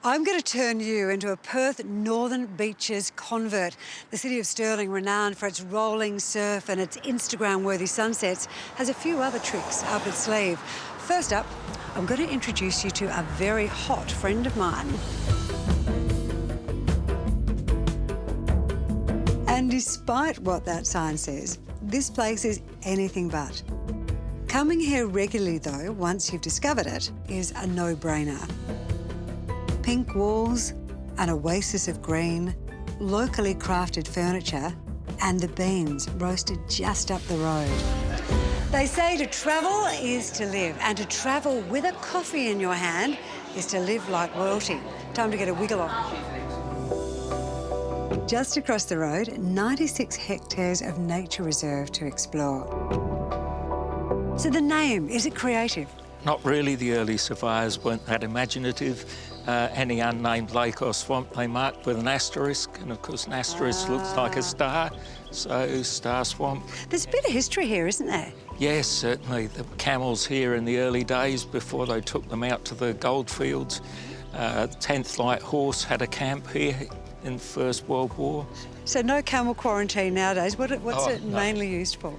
I'm going to turn you into a Perth Northern Beaches convert. The city of Stirling, renowned for its rolling surf and its Instagram-worthy sunsets, has a few other tricks up its sleeve. First up, I'm going to introduce you to a very hot friend of mine. And despite what that sign says, this place is anything but. Coming here regularly, though, once you've discovered it, is a no-brainer. Pink walls, an oasis of green, locally crafted furniture, and the beans roasted just up the road. They say to travel is to live, and to travel with a coffee in your hand is to live like royalty. Time to get a wiggle on. Just across the road, 96 hectares of nature reserve to explore. So the name, is it creative? Not really. The early surveyors weren't that imaginative. Any unnamed lake or swamp they marked with an asterisk, and of course an asterisk looks like a star, so star swamp. There's a bit of history here, isn't there? Yes, certainly. The camels here in the early days before they took them out to the goldfields. 10th Light Horse had a camp here in the First World War. So no camel quarantine nowadays. What's it mainly used for?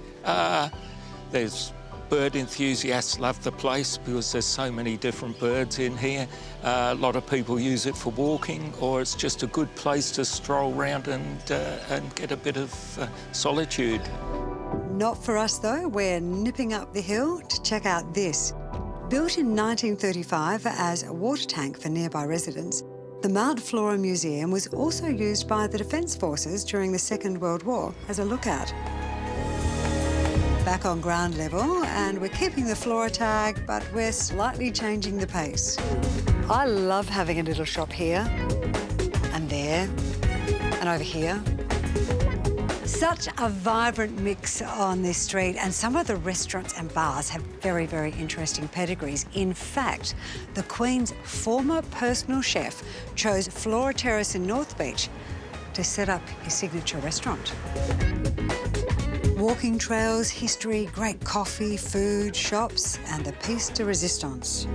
There's bird enthusiasts love the place because there's so many different birds in here. A lot of people use it for walking, or it's just a good place to stroll around and get a bit of solitude. Not for us, though. We're nipping up the hill to check out this. Built in 1935 as a water tank for nearby residents, the Mount Flora Museum was also used by the Defence Forces during the Second World War as a lookout. Back on ground level, and we're keeping the flora tag, but we're slightly changing the pace. I love having a little shop here, and there, and over here. Such a vibrant mix on this street, and some of the restaurants and bars have very, very interesting pedigrees. In fact, the Queen's former personal chef chose Flora Terrace in North Beach to set up his signature restaurant. Walking trails, history, great coffee, food, shops, and the piece de resistance.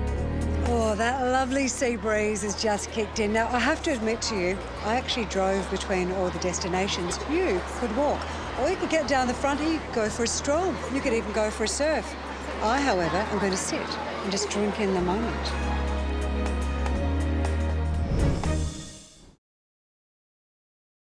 Oh, that lovely sea breeze has just kicked in. Now, I have to admit to you, I actually drove between all the destinations. You could walk, or you could get down the front and you could go for a stroll. You could even go for a surf. I, however, am going to sit and just drink in the moment.